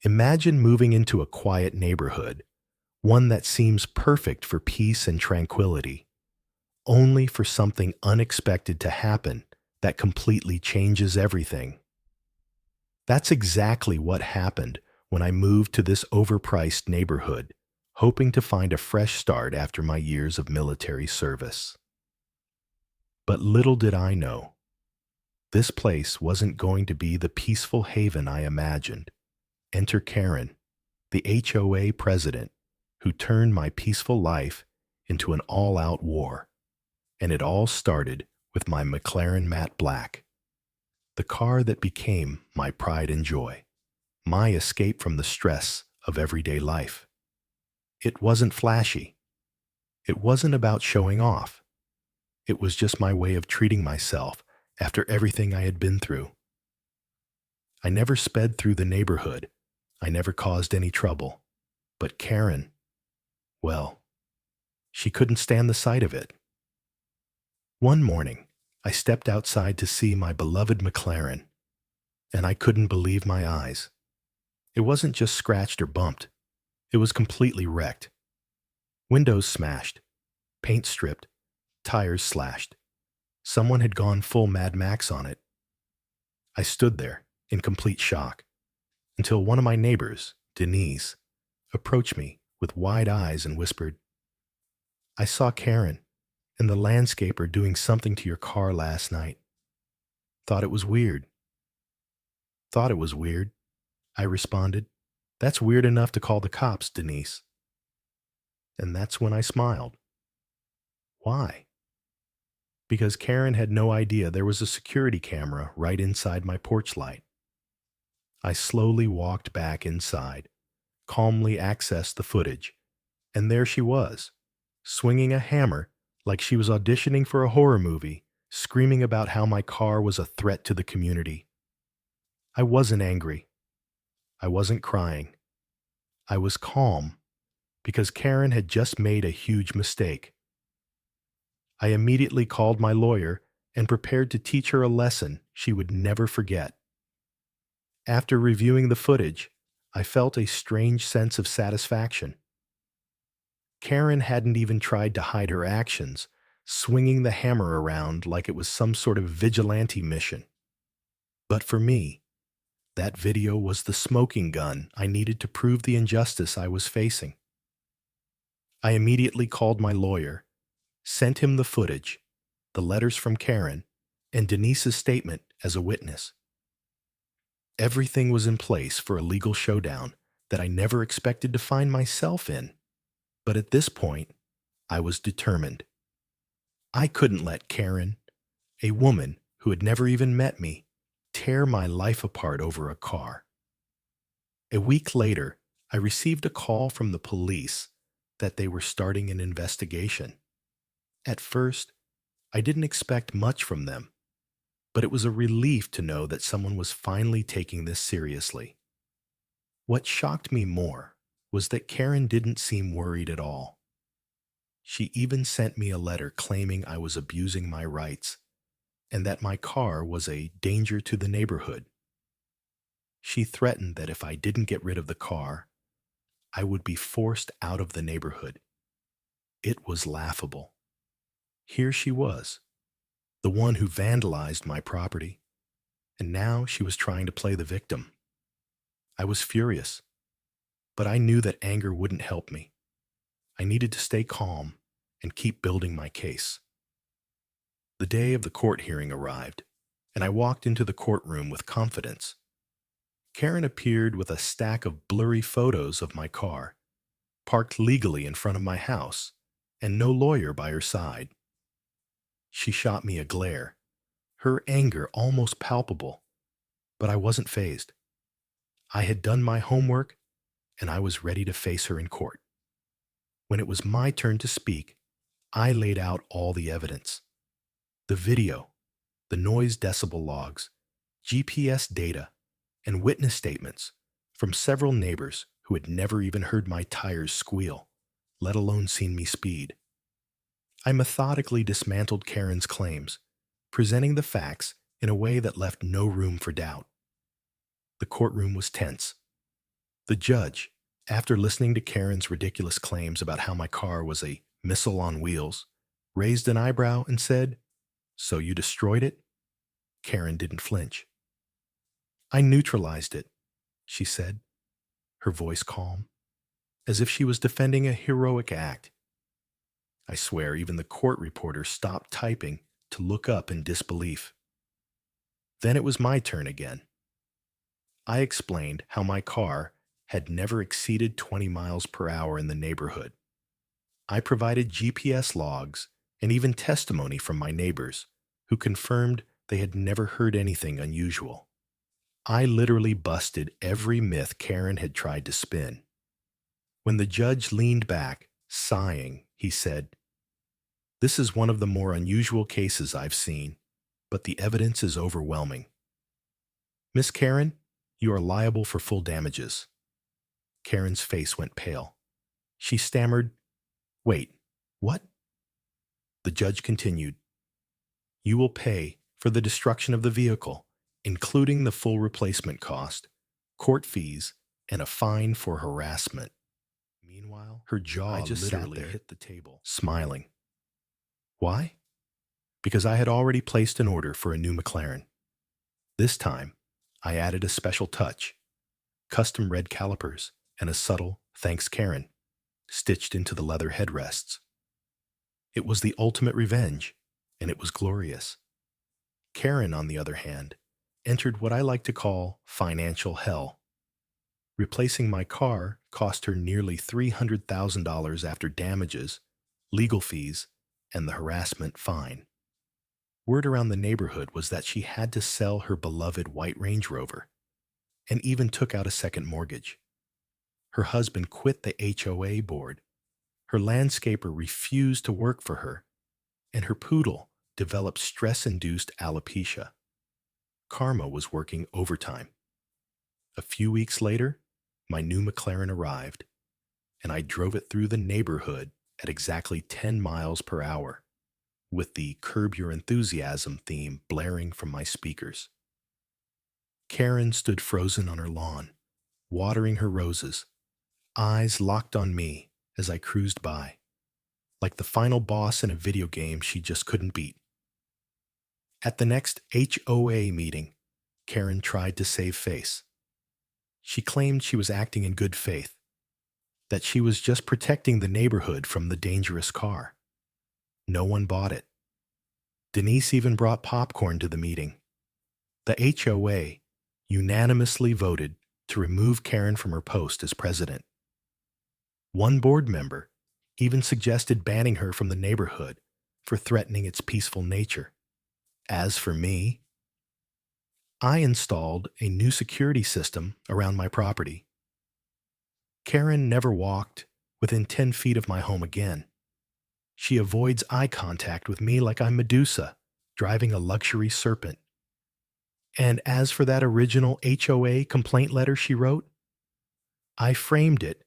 Imagine moving into a quiet neighborhood, one that seems perfect for peace and tranquility, only for something unexpected to happen that completely changes everything. That's exactly what happened when I moved to this overpriced neighborhood, hoping to find a fresh start after my years of military service. But little did I know, this place wasn't going to be the peaceful haven I imagined. Enter Karen, the HOA president, who turned my peaceful life into an all-out war. And it all started with my McLaren Matte Black, the car that became my pride and joy, my escape from the stress of everyday life. It wasn't flashy. It wasn't about showing off. It was just my way of treating myself after everything I had been through. I never sped through the neighborhood. I never caused any trouble. But Karen, well, she couldn't stand the sight of it. One morning, I stepped outside to see my beloved McLaren, and I couldn't believe my eyes. It wasn't just scratched or bumped. It was completely wrecked. Windows smashed, paint stripped, tires slashed. Someone had gone full Mad Max on it. I stood there in complete shock until one of my neighbors, Denise, approached me with wide eyes and whispered, "I saw Karen and the landscaper doing something to your car last night. Thought it was weird." "Thought it was weird," I responded. "That's weird enough to call the cops, Denise." And that's when I smiled. Why? Because Karen had no idea there was a security camera right inside my porch light. I slowly walked back inside, calmly accessed the footage, and there she was, swinging a hammer like she was auditioning for a horror movie, screaming about how my car was a threat to the community. I wasn't angry. I wasn't crying. I was calm because Karen had just made a huge mistake. I immediately called my lawyer and prepared to teach her a lesson she would never forget. After reviewing the footage, I felt a strange sense of satisfaction. Karen hadn't even tried to hide her actions, swinging the hammer around like it was some sort of vigilante mission. But for me, that video was the smoking gun I needed to prove the injustice I was facing. I immediately called my lawyer, sent him the footage, the letters from Karen, and Denise's statement as a witness. Everything was in place for a legal showdown that I never expected to find myself in. But at this point, I was determined. I couldn't let Karen, a woman who had never even met me, tear my life apart over a car. A week later, I received a call from the police that they were starting an investigation. At first, I didn't expect much from them, but it was a relief to know that someone was finally taking this seriously. What shocked me more was that Karen didn't seem worried at all. She even sent me a letter claiming I was abusing my rights and that my car was a danger to the neighborhood. She threatened that if I didn't get rid of the car, I would be forced out of the neighborhood. It was laughable. Here she was, the one who vandalized my property, and now she was trying to play the victim. I was furious, but I knew that anger wouldn't help me. I needed to stay calm and keep building my case. The day of the court hearing arrived, and I walked into the courtroom with confidence. Karen appeared with a stack of blurry photos of my car, parked legally in front of my house, and no lawyer by her side. She shot me a glare, her anger almost palpable, but I wasn't fazed. I had done my homework, and I was ready to face her in court. When it was my turn to speak, I laid out all the evidence. The video, the noise decibel logs, GPS data, and witness statements from several neighbors who had never even heard my tires squeal, let alone seen me speed. I methodically dismantled Karen's claims, presenting the facts in a way that left no room for doubt. The courtroom was tense. The judge, after listening to Karen's ridiculous claims about how my car was a missile on wheels, raised an eyebrow and said, "So you destroyed it?" Karen didn't flinch. "I neutralized it," she said, her voice calm, as if she was defending a heroic act. I swear even the court reporter stopped typing to look up in disbelief. Then it was my turn again. I explained how my car had never exceeded 20 miles per hour in the neighborhood. I provided GPS logs and even testimony from my neighbors, who confirmed they had never heard anything unusual. I literally busted every myth Karen had tried to spin. When the judge leaned back, sighing, he said, "This is one of the more unusual cases I've seen, but the evidence is overwhelming. Miss Karen, you are liable for full damages." Karen's face went pale. She stammered, "Wait, what?" The judge continued, "You will pay for the destruction of the vehicle, including the full replacement cost, court fees, and a fine for harassment." Meanwhile, her jaw literally hit the table, smiling. Why? Because I had already placed an order for a new McLaren. This time, I added a special touch, custom red calipers and a subtle "Thanks, Karen" stitched into the leather headrests. It was the ultimate revenge, and it was glorious. Karen, on the other hand, entered what I like to call financial hell. Replacing my car cost her nearly $300,000 after damages, legal fees, and the harassment fine. Word around the neighborhood was that she had to sell her beloved white Range Rover, and even took out a second mortgage. Her husband quit the HOA board. Her landscaper refused to work for her, and her poodle developed stress-induced alopecia. Karma was working overtime. A few weeks later, my new McLaren arrived, and I drove it through the neighborhood at exactly 10 miles per hour, with the Curb Your Enthusiasm theme blaring from my speakers. Karen stood frozen on her lawn, watering her roses, eyes locked on me as I cruised by, like the final boss in a video game she just couldn't beat. At the next HOA meeting, Karen tried to save face. She claimed she was acting in good faith, that she was just protecting the neighborhood from the dangerous car. No one bought it. Denise even brought popcorn to the meeting. The HOA unanimously voted to remove Karen from her post as president. One board member even suggested banning her from the neighborhood for threatening its peaceful nature. As for me, I installed a new security system around my property. Karen never walked within 10 feet of my home again. She avoids eye contact with me like I'm Medusa, driving a luxury serpent. And as for that original HOA complaint letter she wrote, I framed it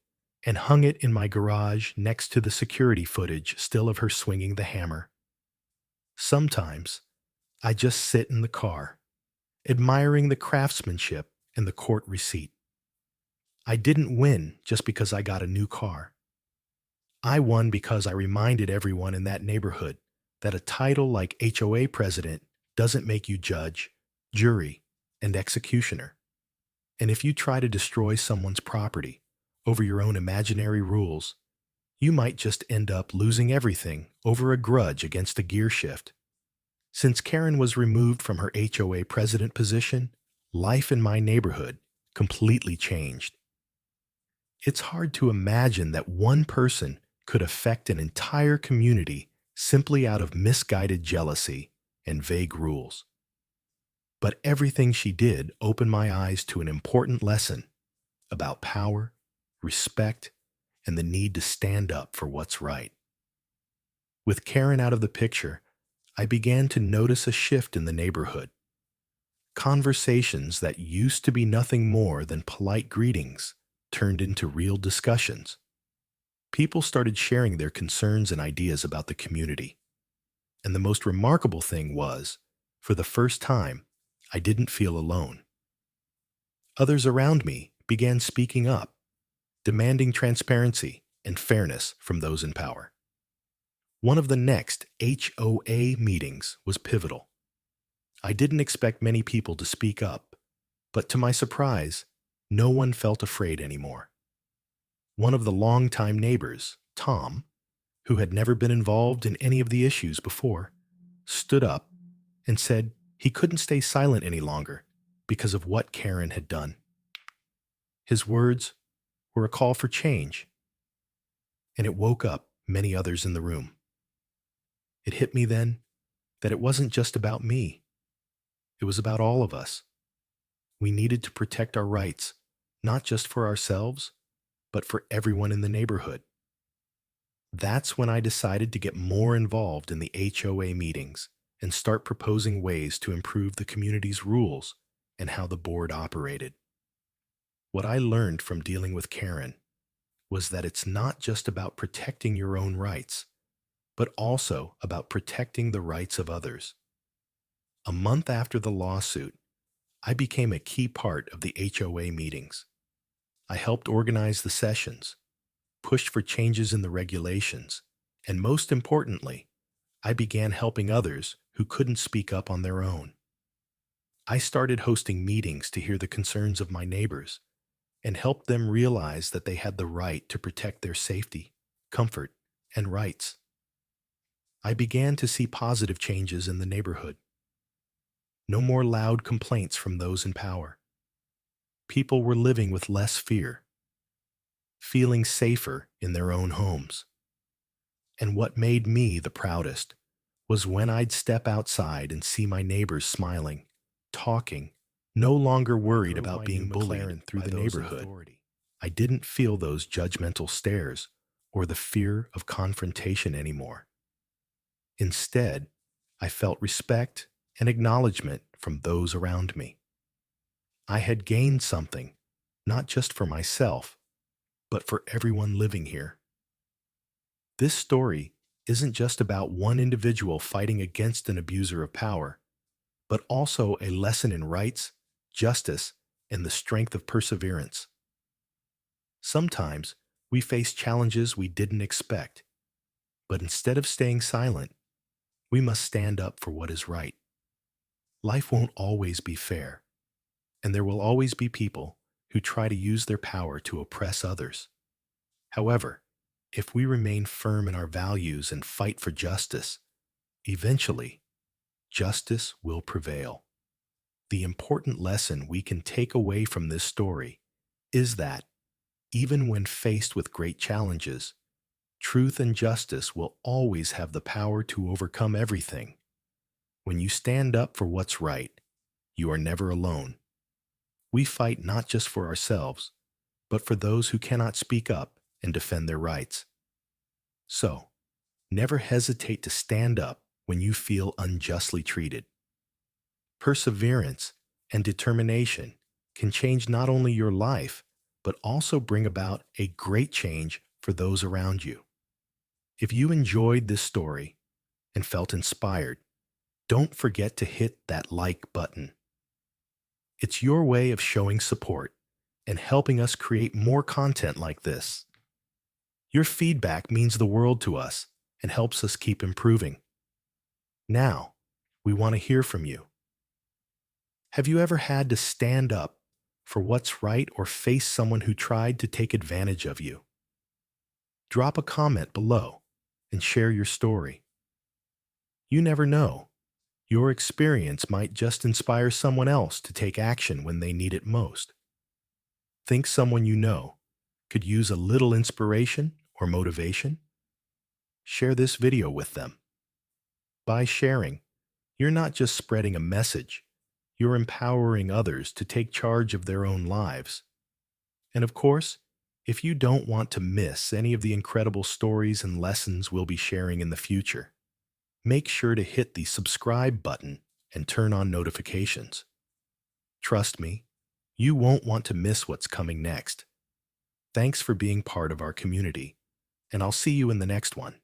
and hung it in my garage next to the security footage still of her swinging the hammer. Sometimes I just sit in the car, admiring the craftsmanship and the court receipt. I didn't win just because I got a new car. I won because I reminded everyone in that neighborhood that a title like HOA president doesn't make you judge, jury, and executioner. And if you try to destroy someone's property over your own imaginary rules, you might just end up losing everything over a grudge against a gear shift. Since Karen was removed from her HOA president position, life in my neighborhood completely changed. It's hard to imagine that one person could affect an entire community simply out of misguided jealousy and vague rules. But everything she did opened my eyes to an important lesson about power, respect, and the need to stand up for what's right. With Karen out of the picture, I began to notice a shift in the neighborhood. Conversations that used to be nothing more than polite greetings turned into real discussions. People started sharing their concerns and ideas about the community. And the most remarkable thing was, for the first time, I didn't feel alone. Others around me began speaking up, demanding transparency and fairness from those in power. One of the next HOA meetings was pivotal. I didn't expect many people to speak up, but to my surprise, no one felt afraid anymore. One of the longtime neighbors, Tom, who had never been involved in any of the issues before, stood up and said he couldn't stay silent any longer because of what Karen had done. His words were a call for change, and it woke up many others in the room. It hit me then that it wasn't just about me. It was about all of us. We needed to protect our rights, not just for ourselves, but for everyone in the neighborhood. That's when I decided to get more involved in the HOA meetings and start proposing ways to improve the community's rules and how the board operated. What I learned from dealing with Karen was that it's not just about protecting your own rights, but also about protecting the rights of others. A month after the lawsuit, I became a key part of the HOA meetings. I helped organize the sessions, pushed for changes in the regulations, and most importantly, I began helping others who couldn't speak up on their own. I started hosting meetings to hear the concerns of my neighbors and help them realize that they had the right to protect their safety, comfort, and rights. I began to see positive changes in the neighborhood. No more loud complaints from those in power. People were living with less fear, feeling safer in their own homes. And what made me the proudest was when I'd step outside and see my neighbors smiling, talking, no longer worried about being bullied through the neighborhood. I didn't feel those judgmental stares or the fear of confrontation anymore. Instead, I felt respect and acknowledgement from those around me. I had gained something, not just for myself, but for everyone living here. This story isn't just about one individual fighting against an abuser of power, but also a lesson in rights, justice, and the strength of perseverance. Sometimes we face challenges we didn't expect, but instead of staying silent, we must stand up for what is right. Life won't always be fair, and there will always be people who try to use their power to oppress others. However, if we remain firm in our values and fight for justice, eventually, justice will prevail. The important lesson we can take away from this story is that, even when faced with great challenges, truth and justice will always have the power to overcome everything. When you stand up for what's right, you are never alone. We fight not just for ourselves, but for those who cannot speak up and defend their rights. So, never hesitate to stand up when you feel unjustly treated. Perseverance and determination can change not only your life, but also bring about a great change for those around you. If you enjoyed this story and felt inspired, don't forget to hit that like button. It's your way of showing support and helping us create more content like this. Your feedback means the world to us and helps us keep improving. Now, we want to hear from you. Have you ever had to stand up for what's right or face someone who tried to take advantage of you? Drop a comment below and share your story. You never know. Your experience might just inspire someone else to take action when they need it most. Think someone you know could use a little inspiration or motivation? Share this video with them. By sharing, you're not just spreading a message, you're empowering others to take charge of their own lives. And of course, if you don't want to miss any of the incredible stories and lessons we'll be sharing in the future, make sure to hit the subscribe button and turn on notifications. Trust me, you won't want to miss what's coming next. Thanks for being part of our community, and I'll see you in the next one.